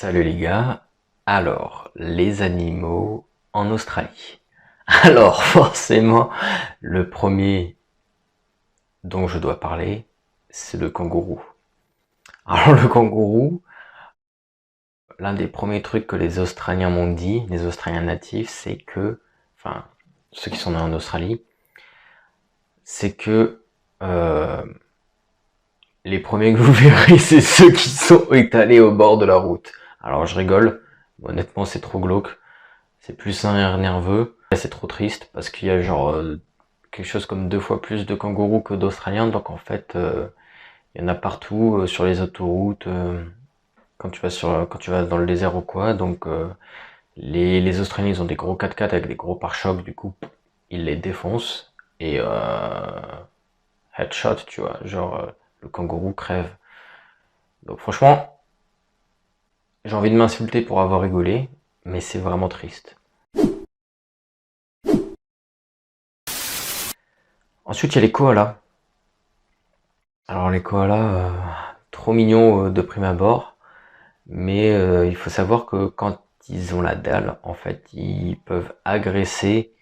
Salut les gars, alors les animaux en Australie. Alors forcément, le premier dont je dois parler, c'est le kangourou. Alors le kangourou, l'un des premiers trucs que les Australiens m'ont dit, les Australiens natifs, c'est que, enfin ceux qui sont nés en Australie, c'est que les premiers que vous verrez, c'est ceux qui sont étalés au bord de la route. Alors je rigole, honnêtement c'est trop glauque. C'est plus un air nerveux. C'est trop triste parce qu'il y a genre quelque chose comme 2 fois plus de kangourous que d'Australiens. Donc en fait, il y en a partout sur les autoroutes, quand tu vas dans le désert ou quoi. Donc les Australiens ils ont des gros 4x4 avec des gros pare-chocs. Du coup, ils les défoncent et headshot, tu vois. Genre le kangourou crève. Donc franchement, j'ai envie de m'insulter pour avoir rigolé, mais c'est vraiment triste. Ensuite, il y a les koalas. Alors les koalas, trop mignons de prime abord, mais il faut savoir que quand ils ont la dalle, en fait, ils peuvent agresser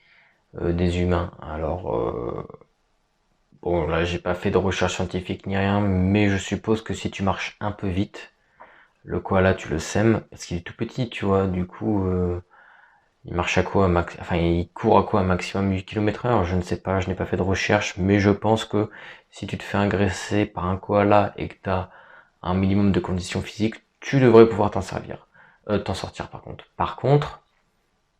des humains. Alors bon, là j'ai pas fait de recherche scientifique ni rien, mais je suppose que si tu marches un peu vite, le koala tu le sèmes parce qu'il est tout petit, tu vois. Du coup, il marche à quoi, enfin il court à quoi, un maximum 8 km/h. Je ne sais pas, je n'ai pas fait de recherche, mais je pense que si tu te fais agresser par un koala et que tu as un minimum de conditions physiques, tu devrais pouvoir t'en sortir par contre. Par contre,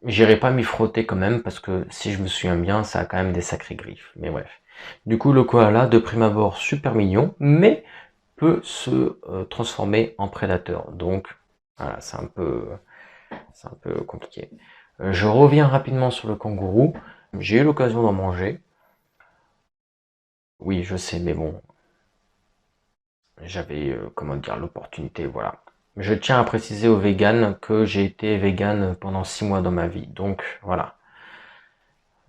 j'irai pas m'y frotter quand même parce que si je me souviens bien, ça a quand même des sacrées griffes. Mais bref. Du coup, le koala, de prime abord, super mignon, mais peut se transformer en prédateur. Donc, voilà, c'est un peu compliqué. Je reviens rapidement sur le kangourou. J'ai eu l'occasion d'en manger. Oui, je sais, mais bon, j'avais, comment dire, l'opportunité, voilà. Je tiens à préciser aux véganes que j'ai été vegan pendant 6 mois dans ma vie. Donc, voilà,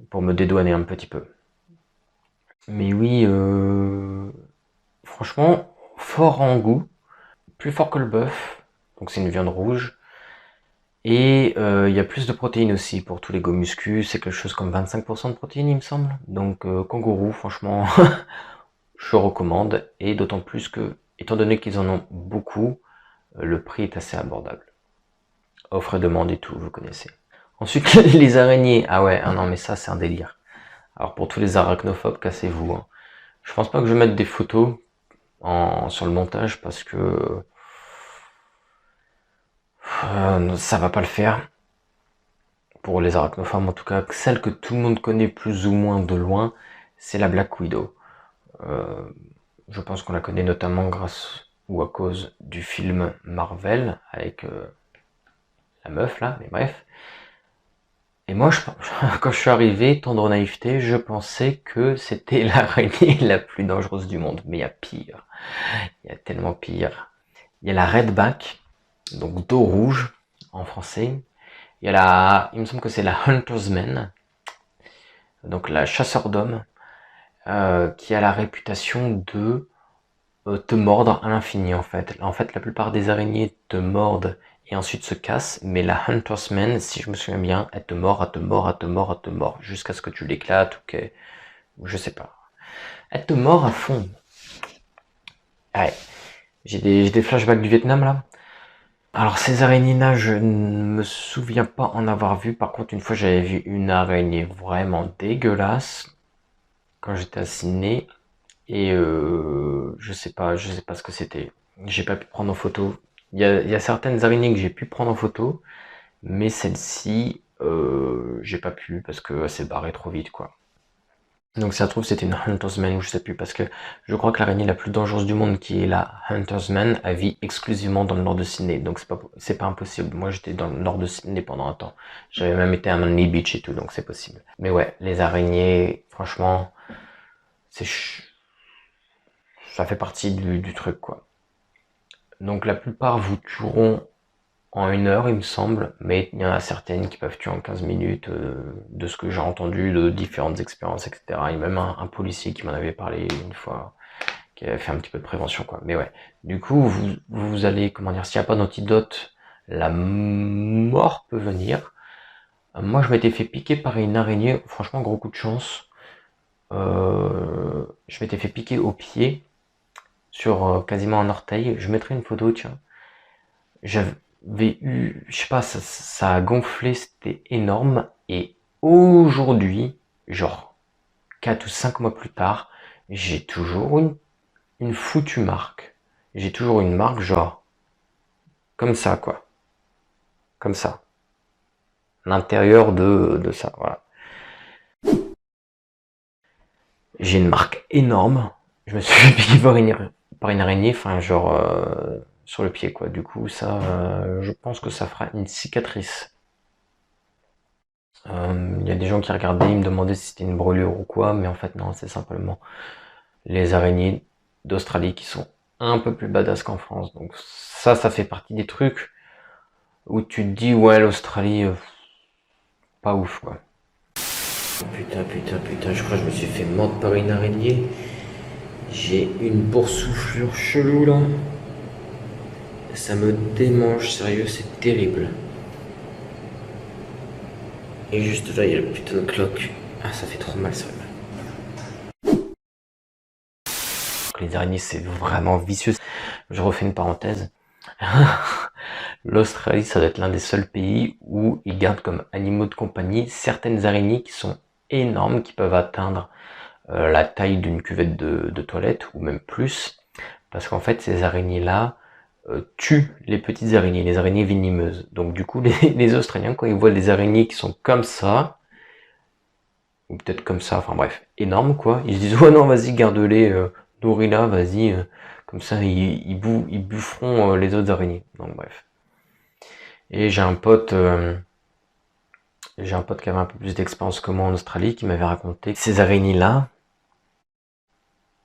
pour me dédouaner un petit peu. Mais oui, franchement, fort en goût, plus fort que le bœuf. Donc c'est une viande rouge. Et il y a plus de protéines aussi pour tous les go muscu. C'est quelque chose comme 25% de protéines, il me semble. Donc kangourou, franchement, je recommande. Et d'autant plus que, étant donné qu'ils en ont beaucoup, le prix est assez abordable. Offre et demande et tout, vous connaissez. Ensuite, les araignées. Ah ouais, ah non, mais ça, c'est un délire. Alors, pour tous les arachnophobes, cassez-vous, hein. Je pense pas que je vais mettre des photos sur le montage parce que ça va pas le faire. Pour les arachnophobes, en tout cas, celle que tout le monde connaît plus ou moins de loin, c'est la Black Widow. Euh, je pense qu'on la connaît notamment grâce ou à cause du film Marvel avec la meuf là, mais bref. Et moi, quand je suis arrivé, tendre naïveté, je pensais que c'était l'araignée la plus dangereuse du monde. Mais il y a pire. Il y a tellement pire. Il y a la redback, donc dos rouge en français. Il me semble que c'est la huntersman, donc la chasseur d'hommes, qui a la réputation de te mordre à l'infini en fait. En fait, la plupart des araignées te mordent et ensuite se cassent, mais la huntersman, si je me souviens bien, elle te mord, elle te mord, elle te mord, elle te mord, jusqu'à ce que tu l'éclates ou que, je sais pas. Elle te mord à fond. Ouais, j'ai des flashbacks du Vietnam là. Alors ces araignées-là, je ne me souviens pas en avoir vu. Par contre, une fois, j'avais vu une araignée vraiment dégueulasse quand j'étais à Sydney. Et je sais pas ce que c'était. J'ai pas pu prendre en photo. Il y a certaines araignées que j'ai pu prendre en photo, mais celle-ci, j'ai pas pu parce qu'elle s'est barrée trop vite, quoi. Donc si ça se trouve c'était une Huntersman ou je sais plus parce que je crois que l'araignée la plus dangereuse du monde qui est la Huntersman, elle vit exclusivement dans le nord de Sydney. Donc c'est pas impossible. Moi j'étais dans le nord de Sydney pendant un temps. J'avais même été à Manly Beach et tout, donc c'est possible. Mais ouais, les araignées, franchement, c'est ça fait partie du truc, quoi. Donc la plupart vous tueront en 1 heure, il me semble, mais il y en a certaines qui peuvent tuer en 15 minutes, de ce que j'ai entendu, de différentes expériences, etc. Il y a même un policier qui m'en avait parlé une fois, qui avait fait un petit peu de prévention, quoi. Mais ouais, du coup, vous allez, comment dire, s'il n'y a pas d'antidote, la mort peut venir. Moi, je m'étais fait piquer par une araignée, franchement, gros coup de chance. Je m'étais fait piquer au pied, sur quasiment un orteil. Je mettrai une photo, tiens. J'avais eu, je sais pas, ça a gonflé, c'était énorme. Et aujourd'hui, genre 4 ou 5 mois plus tard, j'ai toujours une foutue marque. J'ai toujours une marque, genre, comme ça, quoi. Comme ça. L'intérieur de ça, voilà. J'ai une marque énorme. Je me suis fait piquer par une araignée, enfin, genre, sur le pied, quoi. Du coup, ça, je pense que ça fera une cicatrice. Il y a des gens qui regardaient, ils me demandaient si c'était une brûlure ou quoi, mais en fait, non, c'est simplement les araignées d'Australie qui sont un peu plus badass qu'en France. Donc, ça fait partie des trucs où tu te dis, ouais, l'Australie, pas ouf, quoi. Putain, je crois que je me suis fait mordre par une araignée. J'ai une boursouflure chelou là. Ça me démange, sérieux, c'est terrible. Et juste là, il y a le putain de cloque. Ah, ça fait trop mal, ça. Les araignées, c'est vraiment vicieux. Je refais une parenthèse. L'Australie, ça doit être l'un des seuls pays où ils gardent comme animaux de compagnie certaines araignées qui sont énormes, qui peuvent atteindre la taille d'une cuvette de toilette ou même plus. Parce qu'en fait, ces araignées-là tuent les petites araignées, les araignées venimeuses. Donc du coup, les Australiens, quand ils voient des araignées qui sont comme ça, ou peut-être comme ça, enfin bref, énormes quoi, ils se disent, oh non, vas-y, garde-les, nourris-la, vas-y, comme ça, ils boufferont les autres araignées. Donc bref. Et j'ai un pote qui avait un peu plus d'expérience que moi en Australie, qui m'avait raconté que ces araignées-là,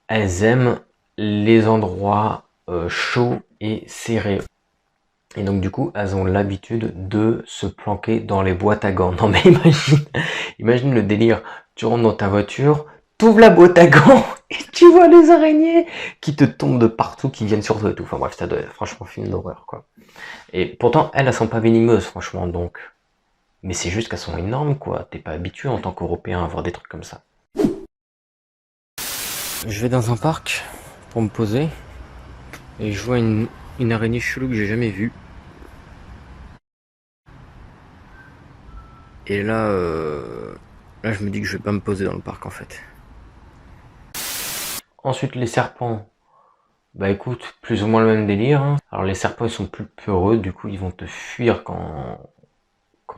elles aiment les endroits chauds et serrés. Et donc du coup, elles ont l'habitude de se planquer dans les boîtes à gants. Non mais imagine le délire. Tu rentres dans ta voiture, t'ouvres la boîte à gants et tu vois les araignées qui te tombent de partout, qui viennent sur toi et tout. Enfin bref, ça doit être franchement film d'horreur quoi. Et pourtant, elles sont pas venimeuses franchement donc. Mais c'est juste qu'elles sont énormes quoi. T'es pas habitué en tant qu'Européen à voir des trucs comme ça. Je vais dans un parc pour me poser et je vois une araignée chelou que j'ai jamais vue. Et là, je me dis que je vais pas me poser dans le parc en fait. Ensuite, les serpents. Bah écoute, plus ou moins le même délire. Hein. Alors les serpents, ils sont plus peureux, du coup, ils vont te fuir quand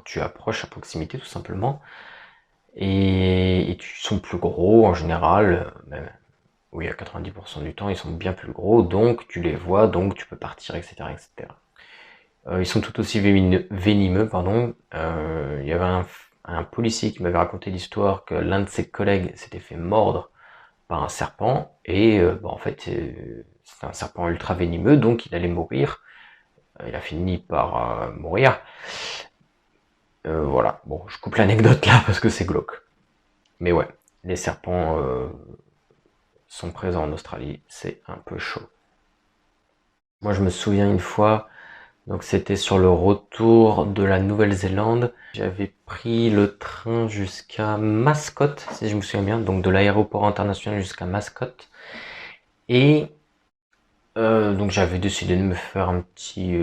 tu approches à proximité, tout simplement. Et ils sont plus gros en général. Même, oui, à 90% du temps, ils sont bien plus gros, donc tu les vois, donc tu peux partir, etc. etc. Ils sont tout aussi venimeux, pardon. Il y avait un policier qui m'avait raconté l'histoire que l'un de ses collègues s'était fait mordre par un serpent et en fait c'était un serpent ultra venimeux donc il allait mourir. Il a fini par mourir. Voilà, bon je coupe l'anecdote là parce que c'est glauque. Mais ouais, les serpents sont présents en Australie, c'est un peu chaud. Moi je me souviens une fois, donc c'était sur le retour de la Nouvelle-Zélande. J'avais pris le train jusqu'à Mascot, si je me souviens bien, donc de l'aéroport international jusqu'à Mascot. Et donc j'avais décidé de me faire un petit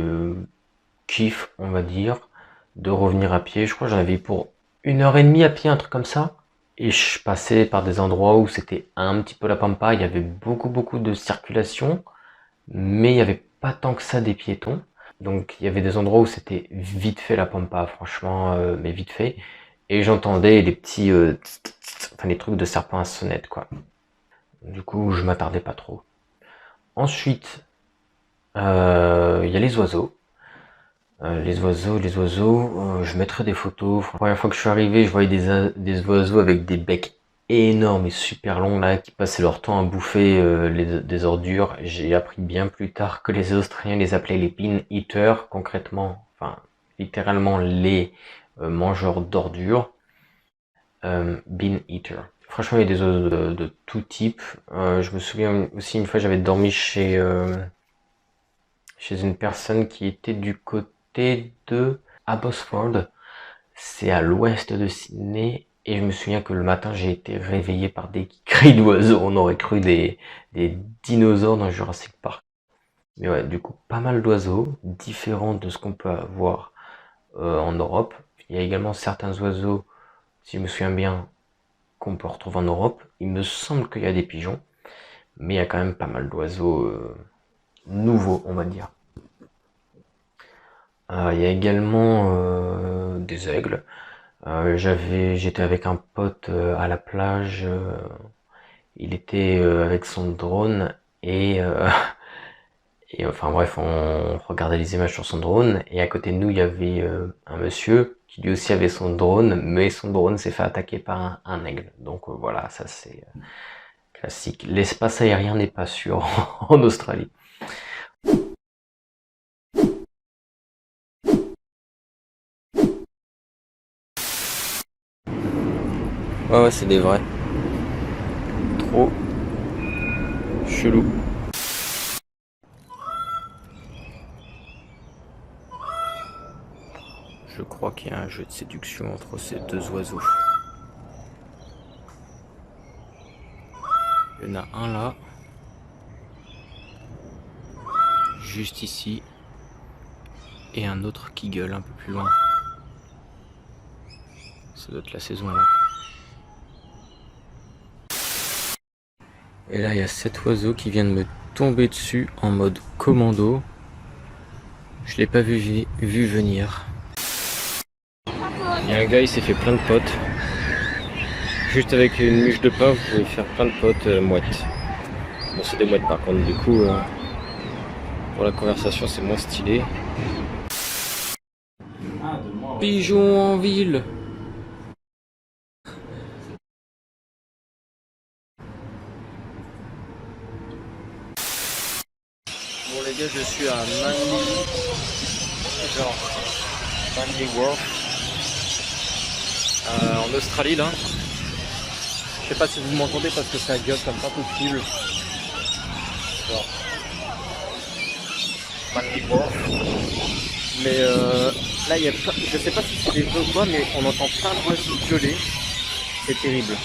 kiff, on va dire, de revenir à pied. Je crois que j'en avais pour 1 heure et demie à pied, un truc comme ça. Et je passais par des endroits où c'était un petit peu la pampa, il y avait beaucoup de circulation, mais il n'y avait pas tant que ça des piétons. Donc il y avait des endroits où c'était vite fait la pampa, franchement, mais vite fait. Et j'entendais des petits, enfin des trucs de serpent à sonnette, quoi. Du coup, je m'attardais pas trop. Ensuite, il y a les oiseaux. Je mettrai des photos. La première fois que je suis arrivé, je voyais des oiseaux avec des becs énormes et super longs là, qui passaient leur temps à bouffer des ordures. J'ai appris bien plus tard que les Australiens les appelaient les bean eaters, concrètement, enfin littéralement les mangeurs d'ordures. Bean eater. Franchement, il y a des oiseaux de tout type. Je me souviens aussi une fois, j'avais dormi chez une personne qui était du côté côté de Abbotsford. C'est à l'ouest de Sydney. Et je me souviens que le matin, j'ai été réveillé par des cris d'oiseaux. On aurait cru des dinosaures dans Jurassic Park. Mais ouais, du coup, pas mal d'oiseaux, différents de ce qu'on peut avoir en Europe. Il y a également certains oiseaux, si je me souviens bien, qu'on peut retrouver en Europe. Il me semble qu'il y a des pigeons, mais il y a quand même pas mal d'oiseaux nouveaux, on va dire. Il y a également des aigles. J'étais avec un pote à la plage. Il était avec son drone et et enfin bref, on regardait les images sur son drone et à côté de nous il y avait un monsieur qui lui aussi avait son drone, mais son drone s'est fait attaquer par un aigle. Donc voilà, ça c'est classique. L'espace aérien n'est pas sûr en Australie. Ouais, c'est des vrais. Trop chelou. Je crois qu'il y a un jeu de séduction entre ces deux oiseaux. Il y en a un là, juste ici, et un autre qui gueule un peu plus loin. Ça doit être la saison là. Et là, il y a cet oiseau qui vient de me tomber dessus en mode commando. Je l'ai pas vu venir. Il y a un gars, il s'est fait plein de potes. Juste avec une mûche de pain, vous pouvez faire plein de potes mouettes. Bon, c'est des mouettes par contre, du coup, pour la conversation, c'est moins stylé. Pigeon en ville. Bon les gars, je suis à Manly, genre Manly Wharf, en Australie là. Je sais pas si vous m'entendez parce que ça gueule comme pas possible. Genre Manly Wharf. Mais là, il y a pas, je sais pas si c'est des jeux ou quoi, mais on entend plein d'oiseaux gueuler. C'est terrible.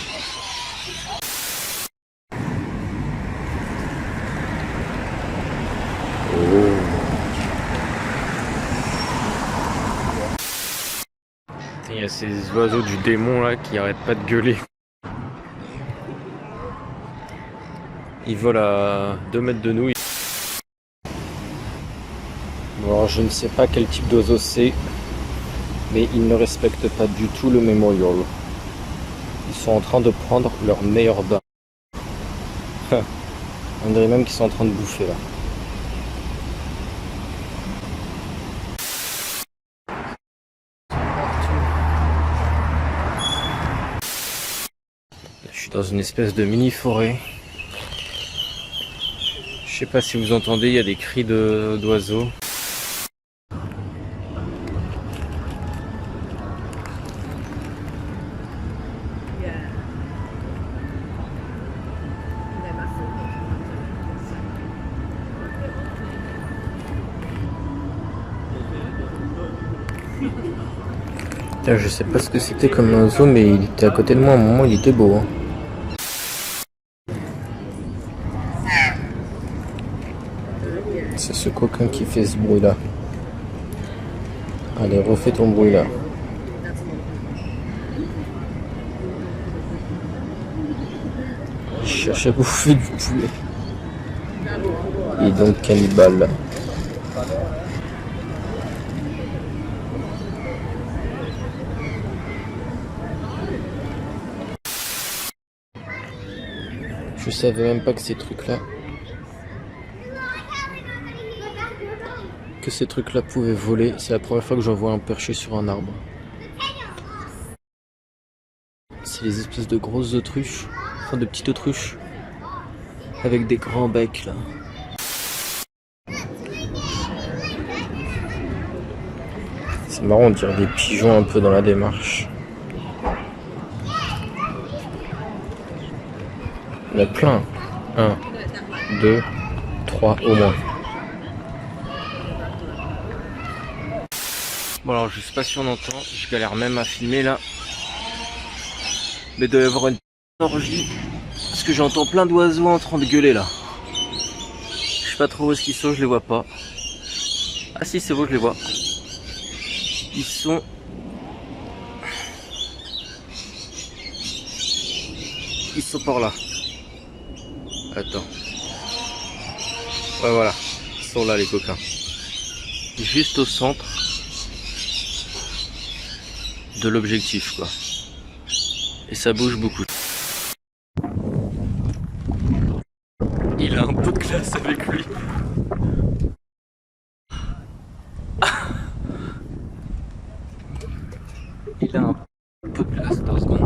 Il y a ces oiseaux du démon là qui arrêtent pas de gueuler. Ils volent à 2 mètres de nous. Bon, alors je ne sais pas quel type d'oiseau c'est, mais ils ne respectent pas du tout le mémorial. Ils sont en train de prendre leur meilleur bain. On dirait même qu'ils sont en train de bouffer là. Je suis dans une espèce de mini forêt. Je sais pas si vous entendez, il y a des cris d'oiseaux. Je sais pas ce que c'était comme oiseau, mais il était à côté de moi à un moment, il était beau. Hein. C'est ce coquin qui fait ce bruit là. Allez, refais ton bruit là. Il cherche à bouffer du poulet. Il est donc cannibale. Je savais même pas que ces trucs-là pouvaient voler. C'est la première fois que j'en vois un perché sur un arbre. C'est les espèces de grosses autruches, enfin de petites autruches, avec des grands becs là. C'est marrant, on dirait des pigeons un peu dans la démarche. Il y en a plein. 1, 2, 3 au moins. Bon alors je sais pas si on entend, je galère même à filmer là. Mais il doit y avoir une orgie. Parce que j'entends plein d'oiseaux en train de gueuler là. Je sais pas trop où est-ce qu'ils sont, je les vois pas. Ah si c'est bon, je les vois. Ils sont... Ils sont par là. Attends. Ouais voilà. Ils sont là les coquins. Juste au centre de l'objectif quoi. Et ça bouge beaucoup. Il a un peu de classe avec lui. Il a un peu de classe, 2 secondes.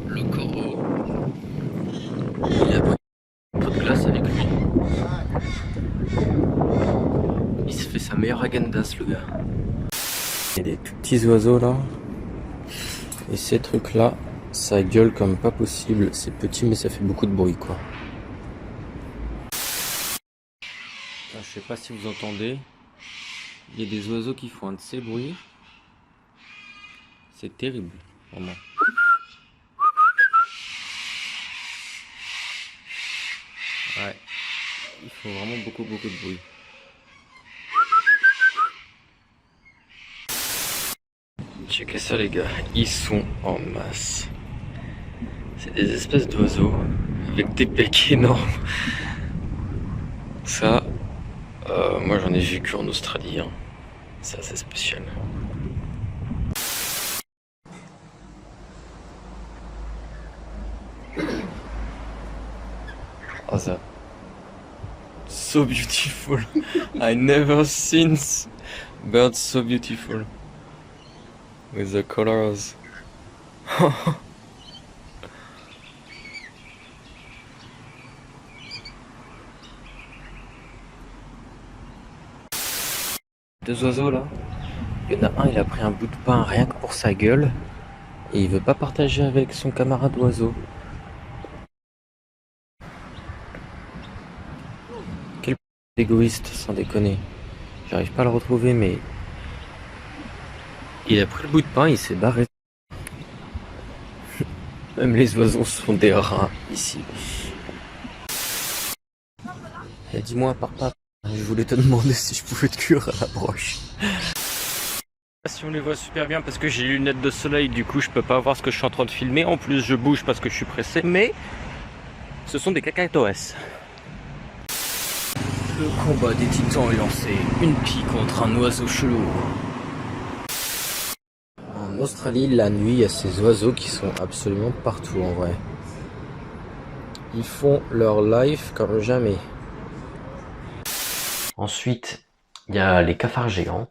Le corbeau. Il a pris un peu de classe avec lui. Il se fait sa meilleure agendas le gars. Il y a des tout petits oiseaux là. Et ces trucs là, ça gueule comme pas possible. C'est petit mais ça fait beaucoup de bruit quoi. Là, je sais pas si vous entendez. Il y a des oiseaux qui font un de ces bruits. C'est terrible, vraiment. Ouais, ils font vraiment beaucoup de bruit. Checkez ça les gars, ils sont en masse. C'est des espèces d'oiseaux avec des becs énormes. Ça, moi j'en ai vu qu'en Australie. Hein. C'est assez spécial. Oh ça. So beautiful. I never seen birds so beautiful. With the colors. Deux oiseaux là. Il y en a un, il a pris un bout de pain rien que pour sa gueule. Et il veut pas partager avec son camarade oiseau. Quel égoïste, sans déconner. J'arrive pas à le retrouver, mais... Il a pris le bout de pain, il s'est barré. Même les oiseaux sont des rats, ici. Et dis-moi, papa, je voulais te demander si je pouvais te cuire à la broche. Si on les voit super bien parce que j'ai les lunettes de soleil, du coup je peux pas voir ce que je suis en train de filmer. En plus je bouge parce que je suis pressé, mais ce sont des cacatoès. Le combat des titans est lancé, une pie contre un oiseau chelou. En Australie, la nuit, il y a ces oiseaux qui sont absolument partout en vrai. Ils font leur life comme jamais. Ensuite, il y a les cafards géants.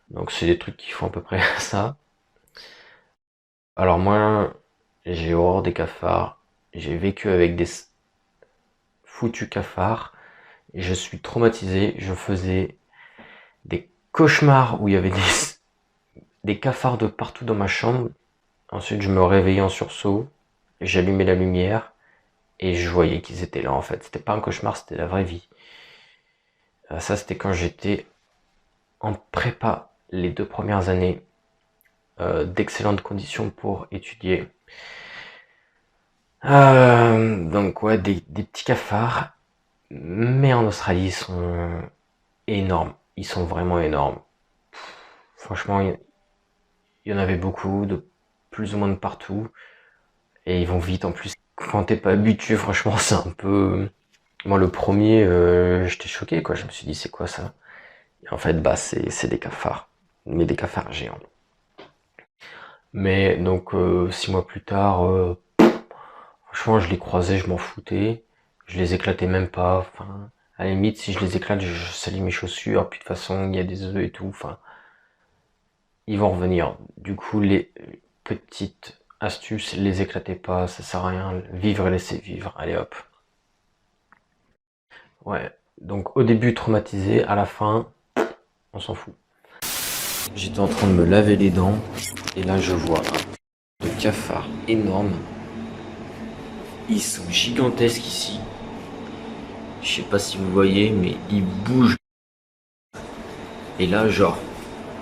Donc c'est des trucs qui font à peu près ça. Alors moi, j'ai horreur des cafards. J'ai vécu avec des foutus cafards. Et je suis traumatisé. Je faisais des cauchemars où il y avait des cafards de partout dans ma chambre. Ensuite, je me réveillais en sursaut. J'allumais la lumière. Et je voyais qu'ils étaient là en fait. C'était pas un cauchemar, c'était la vraie vie. Ça, c'était quand j'étais en prépa les 2 premières années. D'excellentes conditions pour étudier. Donc ouais, des petits cafards. Mais en Australie, ils sont énormes. Ils sont vraiment énormes. Franchement, il y en avait beaucoup, de plus ou moins de partout. Et ils vont vite en plus. Quand t'es pas habitué, franchement, c'est un peu... Moi, le premier, j'étais choqué, quoi. Je me suis dit, c'est quoi ça? Et en fait, bah, c'est des cafards. Mais des cafards géants. Mais donc, 6 mois plus tard, franchement, je les croisais, je m'en foutais. Je les éclatais même pas. Enfin, à la limite, si je les éclate, je salis mes chaussures. Puis de toute façon, il y a des œufs et tout. Enfin, ils vont revenir. Du coup, les petites astuces, les éclatez pas, ça sert à rien. Vivre et laisser vivre. Allez hop. Ouais. Donc au début traumatisé, à la fin, on s'en fout. J'étais en train de me laver les dents et là je vois un cafard énorme. Ils sont gigantesques ici. Je sais pas si vous voyez, mais ils bougent. Et là, genre,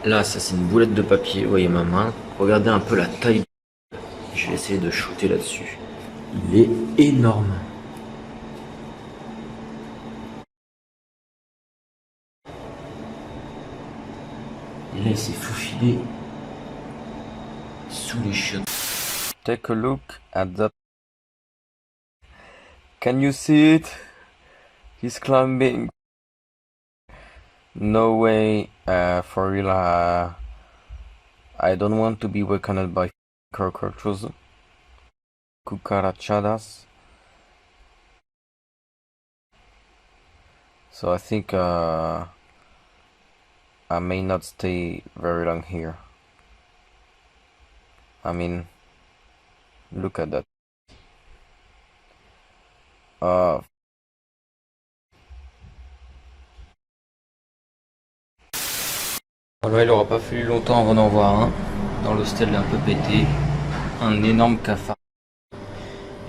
là, ça c'est une boulette de papier, vous voyez ma main. Regardez un peu la taille. Je vais essayer de shooter là-dessus. Il est énorme. Et là, il s'est faufilé sous les chiottes. Take a look at that. Can you see it? He's climbing. No way, for real, I don't want to be wakened by cockroaches, cucarachadas. So I think I may not stay very long here. I mean, look at that. Uh, Voilà, il aura pas fallu longtemps avant d'en voir un. Dans l'hostel, il est un peu pété. Un énorme cafard.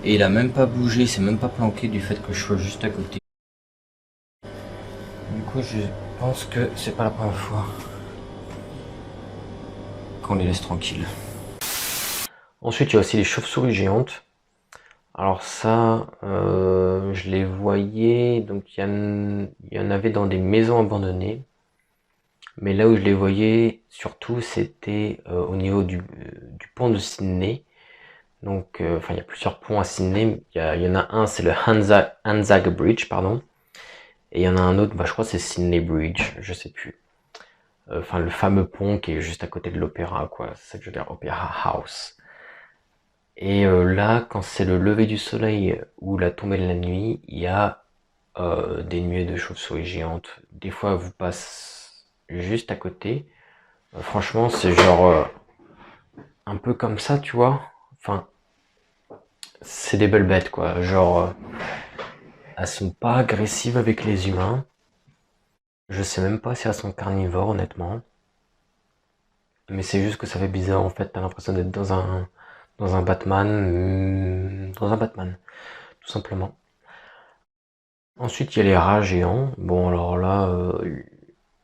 Et il a même pas bougé, il s'est même pas planqué du fait que je sois juste à côté. Du coup, je pense que c'est pas la première fois qu'on les laisse tranquilles. Ensuite, il y a aussi les chauves-souris géantes. Alors ça, je les voyais, donc il y en avait dans des maisons abandonnées. Mais là où je les voyais, surtout, c'était au niveau du pont de Sydney. Donc, enfin, il y a plusieurs ponts à Sydney. Il y en a un, c'est le Anzac Bridge, pardon. Et il y en a un autre, bah, je crois que c'est Sydney Bridge, je sais plus. Enfin, le fameux pont qui est juste à côté de l'opéra, quoi. C'est ça que je veux dire, Opera House. Et là, quand c'est le lever du soleil ou la tombée de la nuit, il y a des nuées de chauves-souris géantes. Des fois, elles vous passent juste à côté. Franchement, c'est genre un peu comme ça, tu vois. Enfin, c'est des belles bêtes, quoi. Genre, elles sont pas agressives avec les humains. Je sais même pas si elles sont carnivores, honnêtement. Mais c'est juste que ça fait bizarre, en fait. T'as l'impression d'être dans un Batman, tout simplement. Ensuite, il y a les rats géants. Bon, alors là,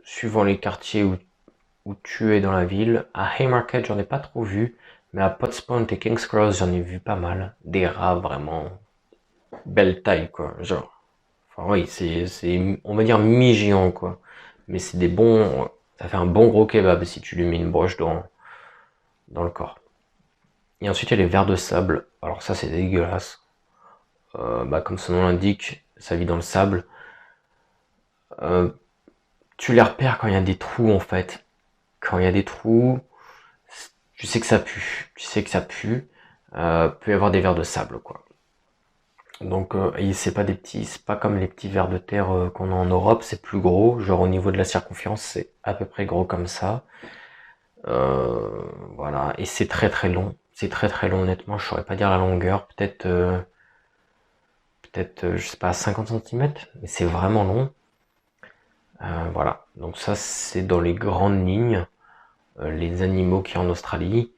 suivant les quartiers où tu es dans la ville, à Haymarket, j'en ai pas trop vu, mais à Potts Point et King's Cross, j'en ai vu pas mal. Des rats vraiment belle taille, quoi. Genre, enfin oui, on va dire mi-géant, quoi. Mais c'est des bons, ça fait un bon gros kebab si tu lui mets une broche dans le corps. Et ensuite, il y a les vers de sable. Alors ça, c'est dégueulasse. Bah, comme son nom l'indique, ça vit dans le sable. Euh, Tu les repères quand il y a des trous, en fait. Quand il y a des trous, tu sais que ça pue. Tu sais que ça pue. Peut y avoir des vers de sable, quoi. Donc, et c'est pas des petits, c'est pas comme les petits vers de terre qu'on a en Europe, c'est plus gros. Genre au niveau de la circonférence, c'est à peu près gros comme ça. Voilà, et c'est très très long. C'est très très long, honnêtement. Je saurais pas dire la longueur. Peut-être, je sais pas, 50 centimètres, mais c'est vraiment long. Voilà. Donc ça, c'est dans les grandes lignes, les animaux qu'il y a en Australie.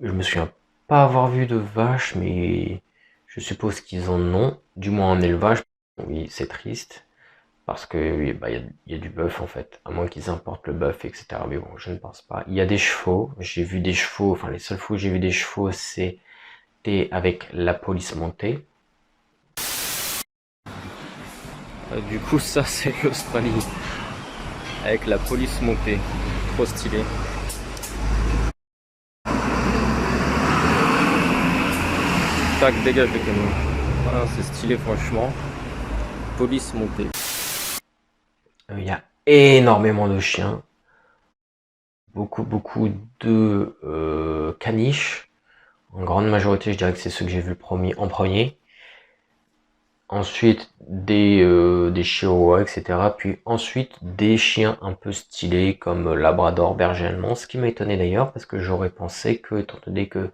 Je me souviens pas avoir vu de vaches, mais je suppose qu'ils en ont, du moins en élevage. Oui, c'est triste, parce que oui, bah, y a du bœuf en fait, à moins qu'ils importent le bœuf, etc. Mais bon, je ne pense pas. Il y a des chevaux, j'ai vu des chevaux, enfin les seules fois où j'ai vu des chevaux, c'était avec la police montée. Du coup, ça c'est l'Australie, avec la police montée, trop stylé. Tac, dégage le camion. Voilà, c'est stylé franchement. Police montée. Il y a énormément de chiens. Beaucoup de caniches. En grande majorité, je dirais que c'est ceux que j'ai vu en premier. Ensuite, des chihuahuas, etc. Puis ensuite, des chiens un peu stylés comme Labrador, berger allemand. Ce qui m'a étonné d'ailleurs, parce que j'aurais pensé que, étant donné que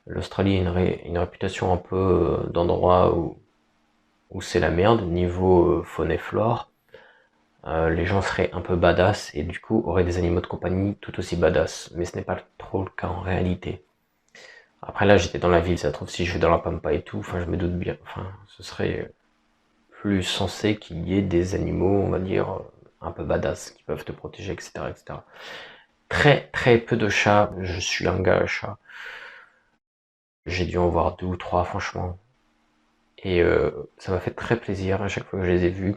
l'Australie a une réputation un peu d'endroit où c'est la merde, niveau faune et flore, les gens seraient un peu badass et du coup auraient des animaux de compagnie tout aussi badass. Mais ce n'est pas trop le cas en réalité. Après là, j'étais dans la ville, ça se trouve si je vais dans la pampa et tout, enfin je me doute bien, enfin ce serait plus censé qu'il y ait des animaux, on va dire, un peu badass, qui peuvent te protéger, etc., etc. Très très peu de chats, je suis un gars à chat. J'ai dû en voir 2 ou 3 franchement. Et ça m'a fait très plaisir à chaque fois que je les ai vus.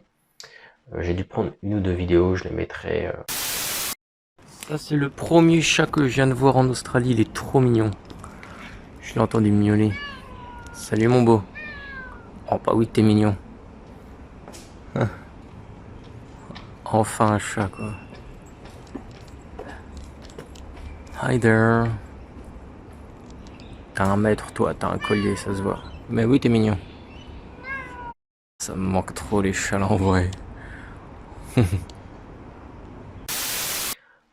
J'ai dû prendre 1 ou 2 vidéos, je les mettrai. Ça c'est le premier chat que je viens de voir en Australie, il est trop mignon. Je l'ai entendu miauler. Salut mon beau. Oh bah oui t'es mignon. Enfin un chat quoi. Hi there. T'as 1 mètre toi, t'as un collier, ça se voit. Mais oui t'es mignon. Ça me manque trop les chats là en vrai.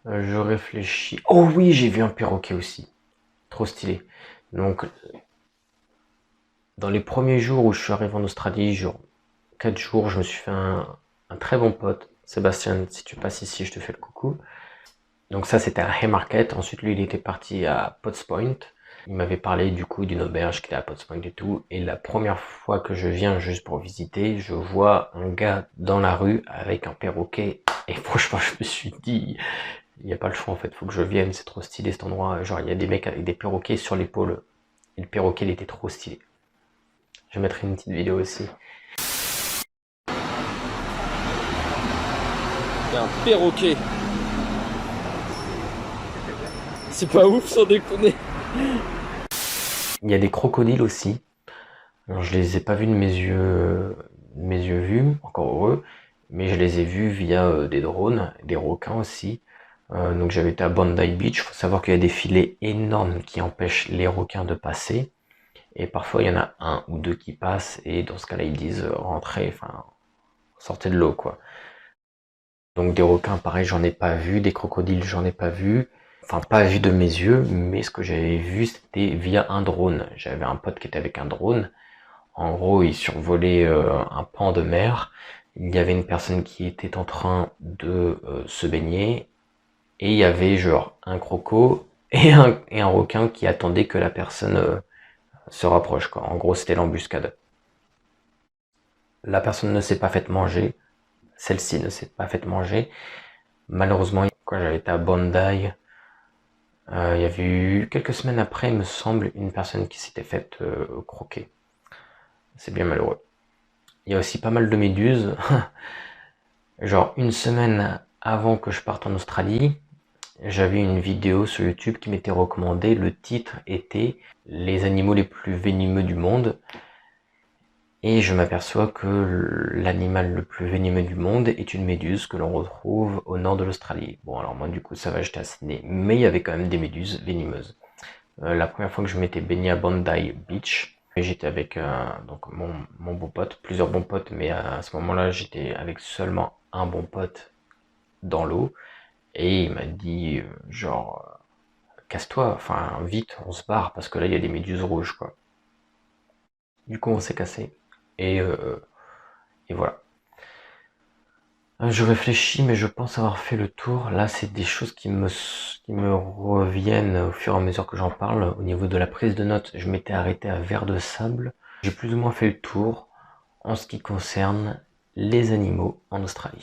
Je réfléchis. Oh oui, j'ai vu un perroquet aussi. Trop stylé. Donc, dans les premiers jours où je suis arrivé en Australie, genre 4 jours, je me suis fait un très bon pote. Sébastien, si tu passes ici, je te fais le coucou. Donc ça, c'était à Haymarket. Ensuite, lui, il était parti à Potts Point. Il m'avait parlé du coup d'une auberge qui était à Potts Point et tout. Et la première fois que je viens juste pour visiter, je vois un gars dans la rue avec un perroquet. Et franchement, je me suis dit, il n'y a pas le choix en fait, faut que je vienne, c'est trop stylé cet endroit. Genre, il y a des mecs avec des perroquets sur l'épaule. Et le perroquet, il était trop stylé. Je mettrai une petite vidéo aussi. Il y a un perroquet. C'est pas ouf sans déconner. Il y a des crocodiles aussi. Alors, je les ai pas vus de mes yeux vus, encore heureux, mais je les ai vus via des drones, des requins aussi. Donc j'avais été à Bondi Beach. Il faut savoir qu'il y a des filets énormes qui empêchent les requins de passer. Et parfois il y en a 1 ou 2 qui passent, et dans ce cas-là ils disent rentrez, enfin sortez de l'eau quoi. Donc des requins, pareil, j'en ai pas vu, des crocodiles, j'en ai pas vu. Enfin, pas vu de mes yeux, mais ce que j'avais vu, c'était via un drone. J'avais un pote qui était avec un drone. En gros, il survolait un pan de mer. Il y avait une personne qui était en train de se baigner. Et il y avait genre un croco et un requin qui attendait que la personne se rapproche, quoi. En gros, c'était l'embuscade. La personne ne s'est pas faite manger. Celle-ci ne s'est pas faite manger. Malheureusement, quand j'avais été à Bondi, il y avait eu quelques semaines après, il me semble, une personne qui s'était faite croquer. C'est bien malheureux. Il y a aussi pas mal de méduses. Genre 1 semaine avant que je parte en Australie, j'avais une vidéo sur YouTube qui m'était recommandée. Le titre était Les animaux les plus venimeux du monde. Et je m'aperçois que l'animal le plus venimeux du monde est une méduse que l'on retrouve au nord de l'Australie. Bon, alors moi, du coup, ça va, j'étais à Sydney. Mais il y avait quand même des méduses venimeuses. La première fois que je m'étais baigné à Bondi Beach, j'étais avec donc mon bon pote, plusieurs bons potes, mais à ce moment-là, j'étais avec seulement un bon pote dans l'eau. Et il m'a dit, genre, casse-toi, enfin, vite, on se barre, parce que là, il y a des méduses rouges, quoi. Du coup, on s'est cassé. Et voilà. Je réfléchis, mais je pense avoir fait le tour. Là, c'est des choses qui me reviennent au fur et à mesure que j'en parle. Au niveau de la prise de notes, je m'étais arrêté à Ver de Sable. J'ai plus ou moins fait le tour en ce qui concerne les animaux en Australie.